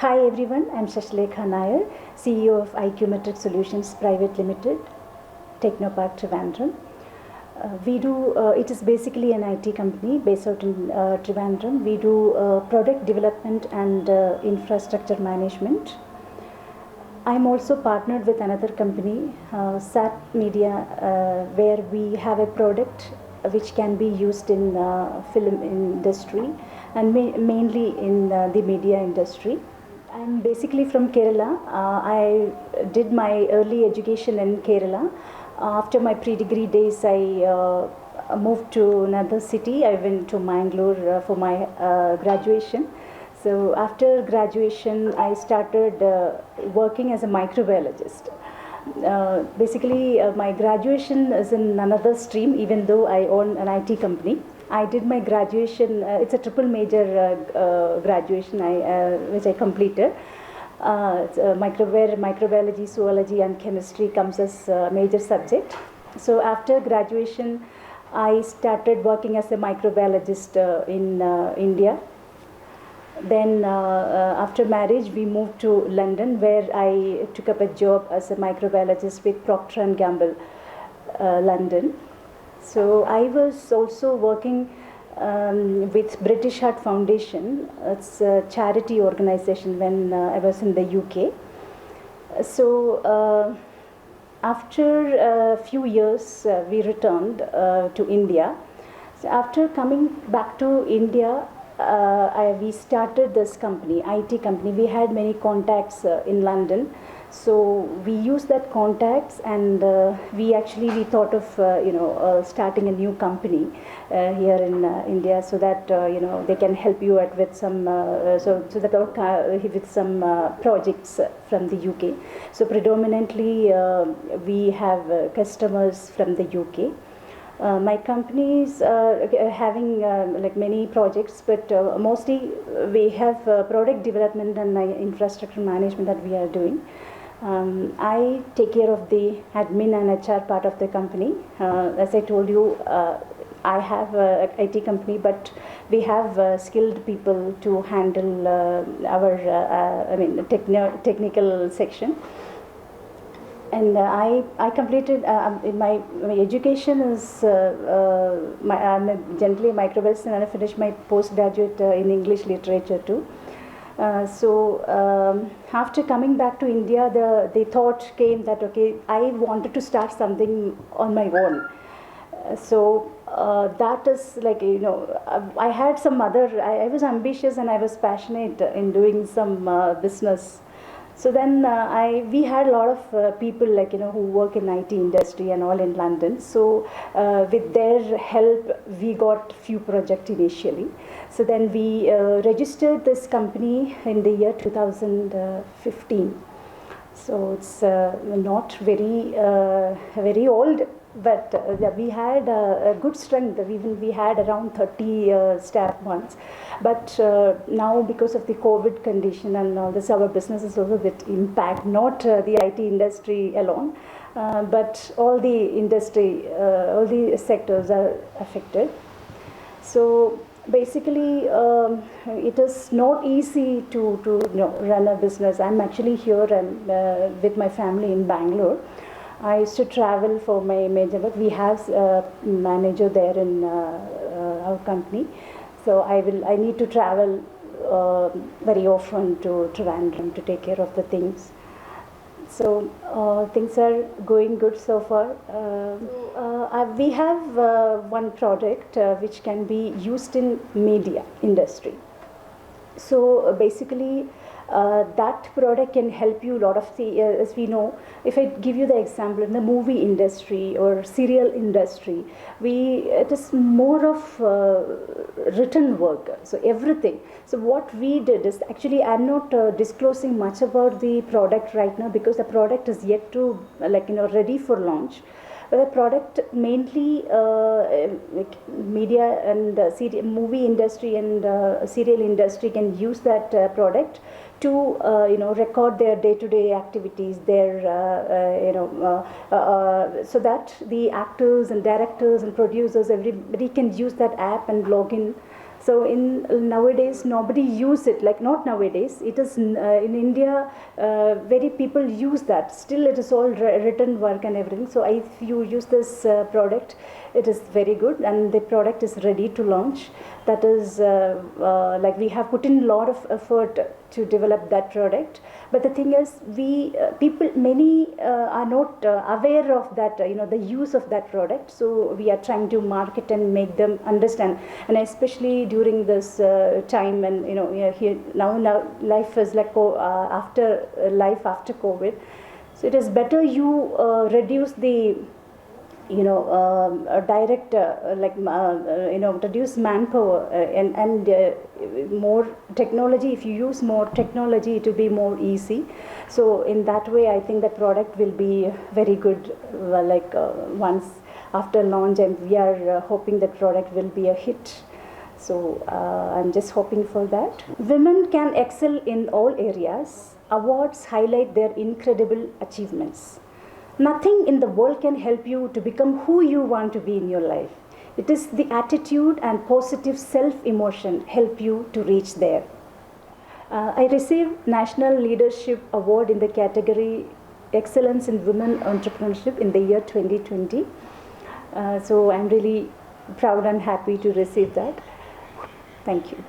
Hi everyone, I'm Shashlekha Nair, CEO of IQ Metric Solutions Private Limited, Technopark Trivandrum. It is basically an IT company based out in Trivandrum. We do product development and infrastructure management. I'm also partnered with another company, SAT Media, where we have a product which can be used in film industry and mainly in the media industry. I'm basically from Kerala. I did my early education in Kerala. After my pre-degree days, I moved to another city. I went to Mangalore for my graduation. So after graduation, I started working as a microbiologist. My graduation is in another stream, even though I own an IT company. I did my graduation, it's a triple major graduation which I completed. Microbiology, zoology and chemistry comes as a major subject. So after graduation, I started working as a microbiologist in India. Then after marriage, we moved to London, where I took up a job as a microbiologist with Procter & Gamble, London. So I was also working with British Heart Foundation. It's a charity organization when I was in the UK. So after a few years, we returned to India. So after coming back to India, we started this company, IT company. We had many contacts in London. So we used that contacts, and we thought of starting a new company here in India, so that they can help you with some with some projects from the UK. So predominantly we have customers from the UK. My company is having many projects, but mostly we have product development and infrastructure management that we are doing. I take care of the admin and HR part of the company. As I told you, I have an IT company, but we have skilled people to handle our technical section. And I completed my education is I'm generally a microbiologist, and I finished my postgraduate in English literature too. After coming back to India, the thought came that I wanted to start something on my own. That is I had some I was ambitious and I was passionate in doing some business. So then we had a lot of people who work in IT industry and all in London. So with their help, we got few projects initially. So then we registered this company in the year 2015. So it's not very old, but we had a good strength. We had around 30 staff once. But now, because of the COVID condition and all this, our business is also a bit impact, not the IT industry alone, but all the industry, all the sectors are affected. So basically, it is not easy to run a business. I'm actually here with my family in Bangalore. I used to travel for my major work. We have a manager there in our company. So I need to travel very often to Trivandrum to take care of the things. So things are going good so far. We have one project which can be used in media industry. So basically, that product can help you a lot of as we know, if I give you the example in the movie industry or serial industry, it is more of written work, so everything. So what we did is, actually I'm not disclosing much about the product right now, because the product is yet to ready for launch. The product mainly media and movie industry and serial industry can use that product to record their day-to-day activities, so that the actors and directors and producers, everybody can use that app and log in So nowadays nobody use it, like not nowadays. It is in India, very people use that. Still, it is all written work and everything. So if you use this product, it is very good, and the product is ready to launch. That is like we have put in a lot of effort to develop that product. But the thing is, many are not aware of that, the use of that product. So we are trying to market and make them understand, and especially during this time, and here now life is like after life after COVID. So it is better you reduce the direct reduce manpower and more technology. If you use more technology, it will be more easy. So in that way, I think the product will be very good. Once after launch, and we are hoping the product will be a hit. So I'm just hoping for that. Women can excel in all areas. Awards highlight their incredible achievements. Nothing in the world can help you to become who you want to be in your life. It is the attitude and positive self-emotion help you to reach there. I received National Leadership Award in the category Excellence in Women Entrepreneurship in the year 2020. So I'm really proud and happy to receive that. Thank you.